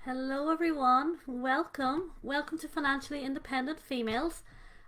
Hello, everyone. Welcome to Financially Independent Females.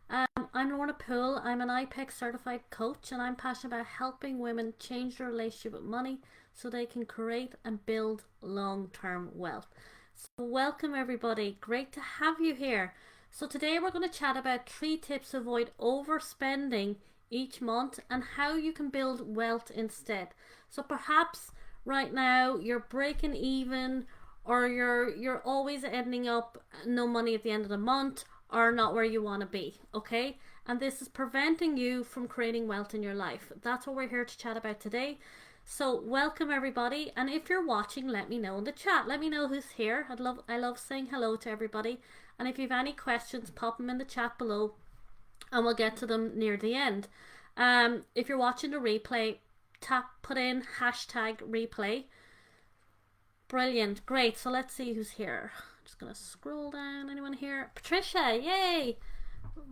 I'm Lorna Poole. I'm an IPEC certified coach, and I'm passionate about helping women change their relationship with money so they can create and build long term wealth. So, welcome, everybody. Great to have you here. So, today we're going to chat about 3 tips to avoid overspending each month and how you can build wealth instead. So, perhaps right now you're breaking even, or you're always ending up no money at the end of the month, or not where you want to be. Okay, and this is preventing you from creating wealth in your life. That's what we're here to chat about today. So welcome, everybody, and if you're watching, let me know in the chat. Let me know who's here. I love saying hello to everybody, and if you have any questions, pop them in the chat below and we'll get to them near the end. If you're watching the replay, put in hashtag replay. Brilliant, great. So let's see who's here. I'm just gonna scroll down. Anyone here? Patricia, yay!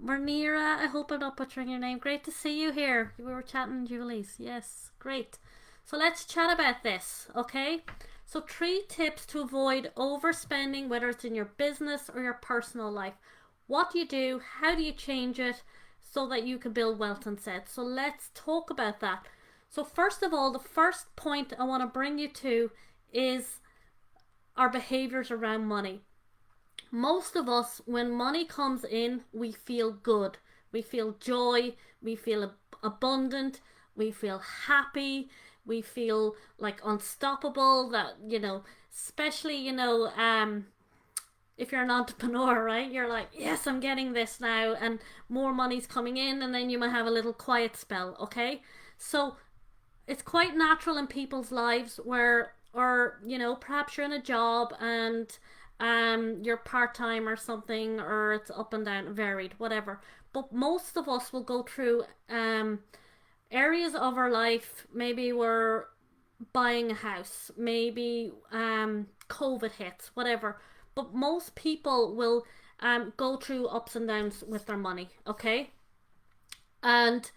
Vernira, I hope I'm not butchering your name. Great to see you here. We were chatting, Julie's. Yes, great. So let's chat about this, okay? So 3 tips to avoid overspending, whether it's in your business or your personal life. What do you do? How do you change it so that you can build wealth instead? So let's talk about that. So first of all, the first point I want to bring you to is our behaviors around money. Most of us, when money comes in, we feel good. We feel joy. We feel abundant. We feel happy. We feel like unstoppable. That, especially, if you're an entrepreneur, right? You're like, yes, I'm getting this now, and more money's coming in, and then you might have a little quiet spell, okay? So it's quite natural in people's lives where, or perhaps you're in a job and you're part-time or something, or it's up and down, varied, whatever, but most of us will go through areas of our life. Maybe we're buying a house, maybe COVID hits, whatever, but most people will go through ups and downs with their money, okay? And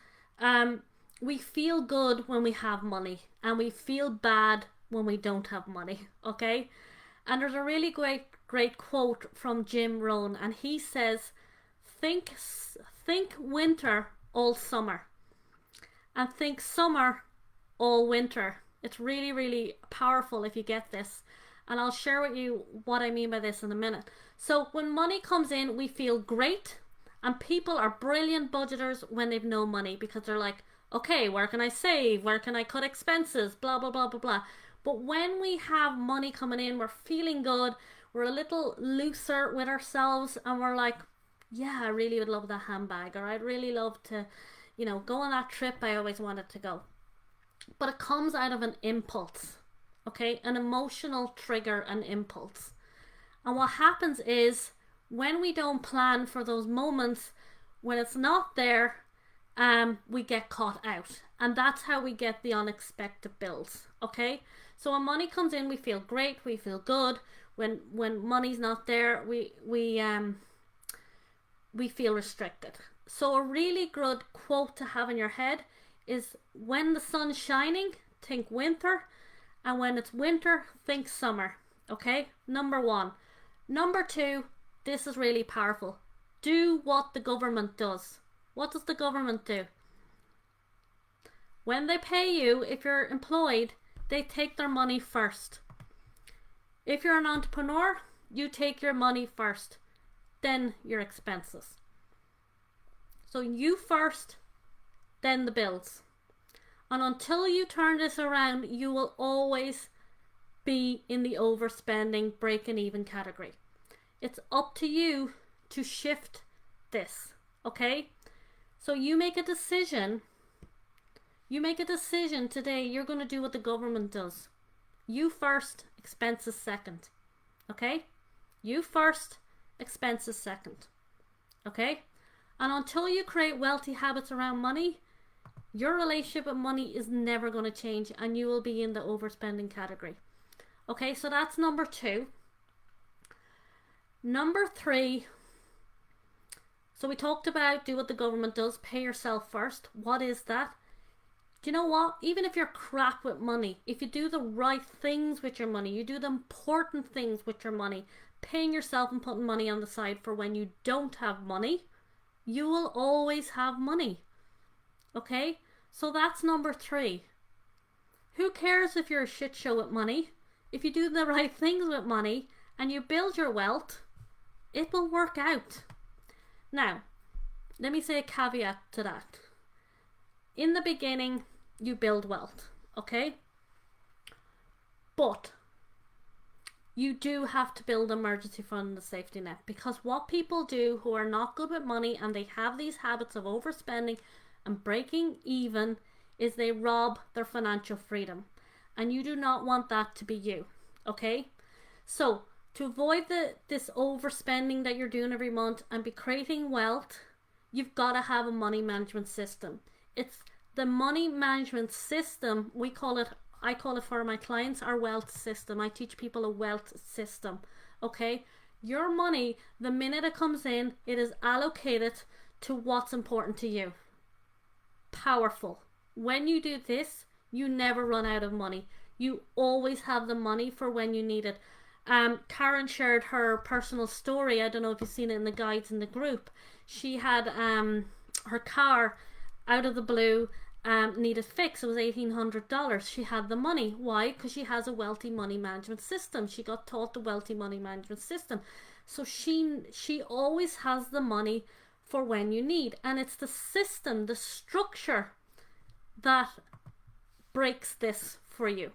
we feel good when we have money, and we feel bad when we don't have money, okay? And there's a really great quote from Jim Rohn, and he says, think winter all summer, and think summer all winter. It's really, really powerful if you get this, and I'll share with you what I mean by this in a minute. So when money comes in, we feel great, and people are brilliant budgeters when they've no money, because they're like, okay, where can I save? Where can I cut expenses? Blah, blah, blah, blah, blah. But when we have money coming in, we're feeling good, we're a little looser with ourselves, and we're like, yeah, I really would love that handbag, or I'd really love to, go on that trip I always wanted to go. But it comes out of an impulse, okay? An emotional trigger, an impulse. And what happens is, when we don't plan for those moments, when it's not there, we get caught out, and that's how we get the unexpected bills, okay? So when money comes in, we feel great, we feel good. When money's not there, we feel restricted. So a really good quote to have in your head is, when the sun's shining, think winter, and when it's winter, think summer, okay? Number 1. Number 2, this is really powerful. Do what the government does. What does the government do? When they pay you, if you're employed, they take their money first. If you're an entrepreneur, you take your money first, then your expenses. So you first, then the bills. And until you turn this around, you will always be in the overspending, breaking even category. It's up to you to shift this, okay? So you make a decision. You make a decision today. You're going to do what the government does. You first, expenses second. Okay? You first, expenses second. Okay? And until you create wealthy habits around money, your relationship with money is never going to change, and you will be in the overspending category. Okay, so that's number 2. Number 3. So we talked about do what the government does, pay yourself first. What is that? Do you know what? Even if you're crap with money, if you do the right things with your money, you do the important things with your money, paying yourself and putting money on the side for when you don't have money, you will always have money. Okay? So that's number 3. Who cares if you're a shit show with money? If you do the right things with money and you build your wealth, it will work out. Now, let me say a caveat to that. In the beginning, you build wealth, okay? But you do have to build an emergency fund and a safety net, because what people do who are not good with money and they have these habits of overspending and breaking even is they rob their financial freedom, and you do not want that to be you, okay? So to avoid this overspending that you're doing every month and be creating wealth, you've got to have a money management system. It's the money management system, I call it for my clients our wealth system. I teach people a wealth system, okay? Your money, the minute it comes in, it is allocated to what's important to you. Powerful. When you do this, you never run out of money. You always have the money for when you need it. Karen shared her personal story. I don't know if you've seen it in the guides in the group. She had her car out of the blue needed fix. It was $1,800. She had the money. Why? Because she has a wealthy money management system. She got taught the wealthy money management system. So she always has the money for when you need. And it's the system, the structure that breaks this for you.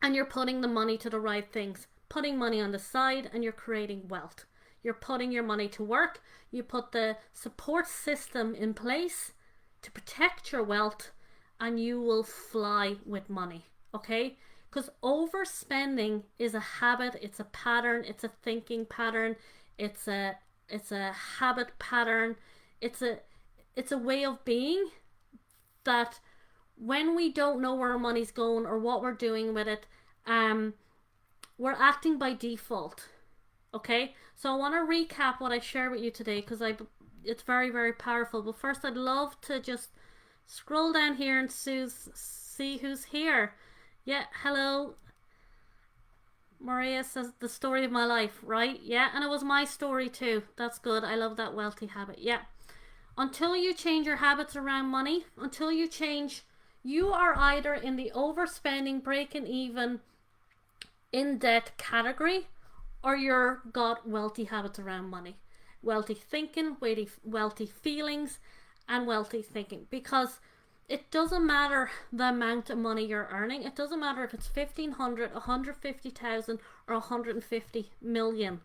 And you're putting the money to the right things, putting money on the side, and you're creating wealth. You're putting your money to work. You put the support system in place to protect your wealth, and you will fly with money, okay? Because overspending is a habit, it's a pattern, it's a thinking pattern, it's a habit pattern, it's a way of being that when we don't know where our money's going or what we're doing with it, we're acting by default. Okay, so I want to recap what I shared with you today, because it's very, very powerful. But first, I'd love to just scroll down here and see who's here. Yeah, hello. Maria says the story of my life, right? Yeah, and it was my story too. That's good. I love that wealthy habit. Yeah. Until you change your habits around money, until you change, you are either in the overspending, breaking even, in debt category, or you're got wealthy habits around money. Wealthy thinking, wealthy feelings, and wealthy thinking. Because it doesn't matter the amount of money you're earning. It doesn't matter if it's 1,500, 150,000, or 150 million.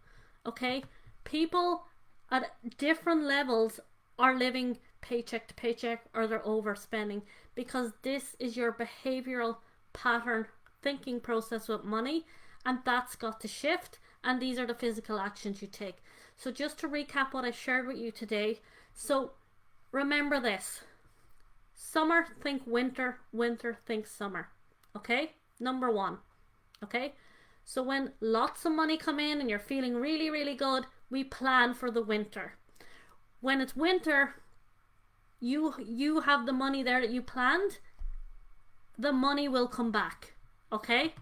Okay? People at different levels are living paycheck to paycheck, or they're overspending, because this is your behavioral pattern thinking process with money, and that's got to shift, and these are the physical actions you take. So just to recap what I shared with you today, so remember this: summer, think winter, winter, think summer. Okay, number 1. Okay, so when lots of money come in and you're feeling really, really good, we plan for the winter. When it's winter, you have the money there that you planned, the money will come back, okay?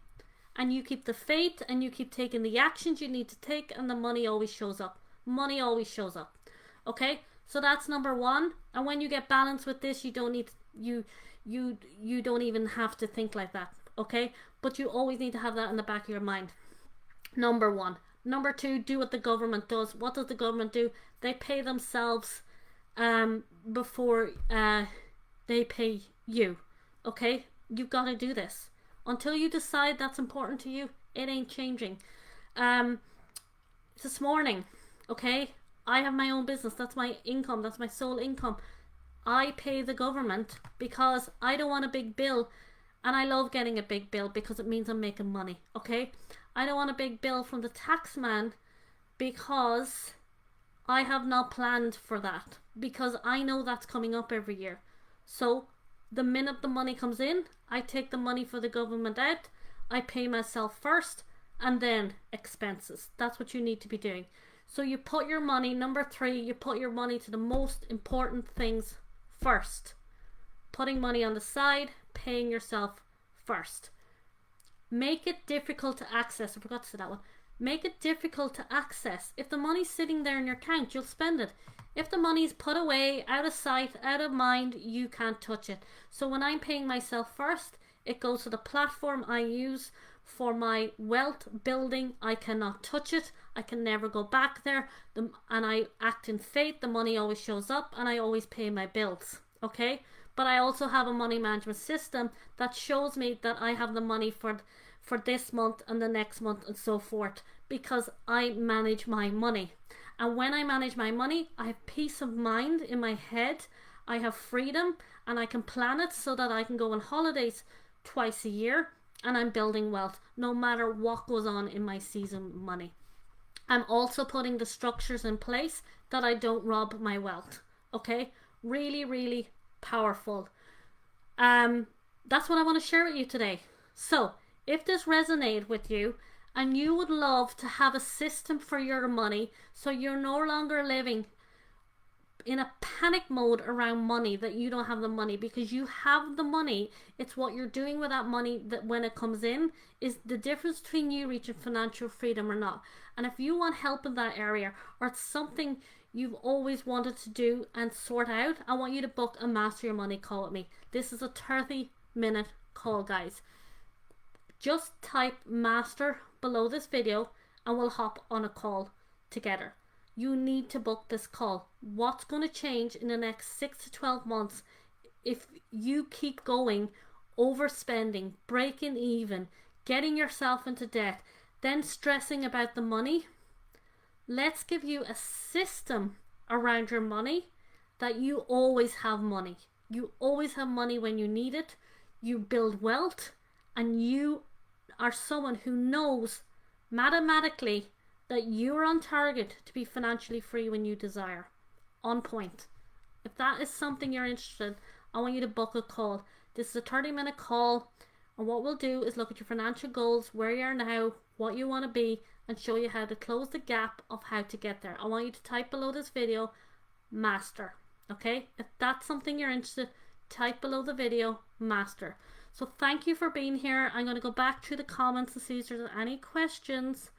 And you keep the faith, and you keep taking the actions you need to take, and the money always shows up. Money always shows up, okay? So that's number 1. And when you get balance with this, you don't need you don't even have to think like that, okay? But you always need to have that in the back of your mind. Number 1. Number 2, do what the government does. What does the government do? They pay themselves before they pay you. Okay? You've got to do this. Until you decide that's important to you, it ain't changing. This morning, okay, I have my own business. That's my income. That's my sole income. I pay the government because I don't want a big bill, and I love getting a big bill because it means I'm making money. Okay? I don't want a big bill from the tax man because I have not planned for that, because I know that's coming up every year. So the minute the money comes in, I take the money for the government out, I pay myself first, and then expenses. That's what you need to be doing. So you put your money, number 3, you put your money to the most important things first. putting money on the side, paying yourself first. Make it difficult to access. I forgot to say that one. Make it difficult to access. If the money's sitting there in your account, you'll spend it. If the money's put away, out of sight, out of mind, you can't touch it. So when I'm paying myself first, it goes to the platform I use for my wealth building. I cannot touch it. I can never go back there. And I act in faith. The money always shows up and I always pay my bills. Okay? But I also have a money management system that shows me that I have the money for this month and the next month and so forth, because I manage my money. And when I manage my money, I have peace of mind in my head. I have freedom and I can plan it so that I can go on holidays twice a year, and I'm building wealth no matter what goes on in my season money. I'm also putting the structures in place that I don't rob my wealth. Okay? Really, really powerful. That's what I want to share with you today. So if this resonated with you and you would love to have a system for your money so you're no longer living in a panic mode around money, that you don't have the money, because you have the money. It's what you're doing with that money that when it comes in is the difference between you reaching financial freedom or not. And if you want help in that area, or it's something you've always wanted to do and sort out, I want you to book a Master Your Money call with me. This is a 30-minute call, guys. Just type master below this video and we'll hop on a call together. You need to book this call. What's going to change in the next 6 to 12 months if you keep going, overspending, breaking even, getting yourself into debt, then stressing about the money? Let's give you a system around your money that you always have money. You always have money when you need it. You build wealth, and you are someone who knows mathematically that you're on target to be financially free when you desire. On point. If that is something you're interested in, I want you to book a call. This is a 30-minute call, and what we'll do is look at your financial goals, where you are now, what you want to be, and show you how to close the gap of how to get there. I want you to type below this video master. Okay? If that's something you're interested in, type below the video master. So thank you for being here. I'm going to go back through the comments and see if there's any questions.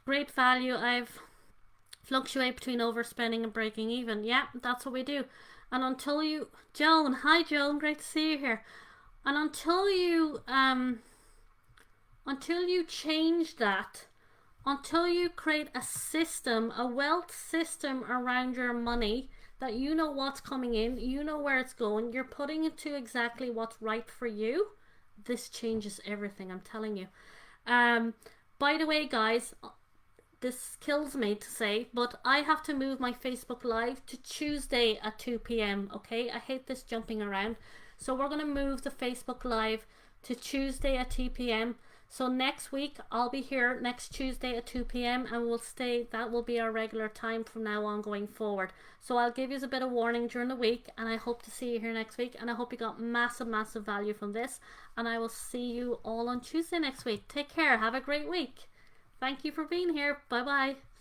Great value. I've fluctuate between overspending and breaking even. Yeah, that's what we do. And until you, Joan, hi Joan, great to see you here. And until you change that, until you create a system, a wealth system around your money, that you know what's coming in, you know where it's going, you're putting it to exactly what's right for you, this changes everything, I'm telling you. By the way, guys, this kills me to say, but I have to move my Facebook Live to Tuesday at 2 p.m. Okay, I hate this jumping around. So we're going to move the Facebook Live to Tuesday at 2 p.m. So next week, I'll be here next Tuesday at 2 p.m. and we'll stay, that will be our regular time from now on going forward. So I'll give you a bit of warning during the week, and I hope to see you here next week. And I hope you got massive value from this. And I will see you all on Tuesday next week. Take care. Have a great week. Thank you for being here. Bye bye.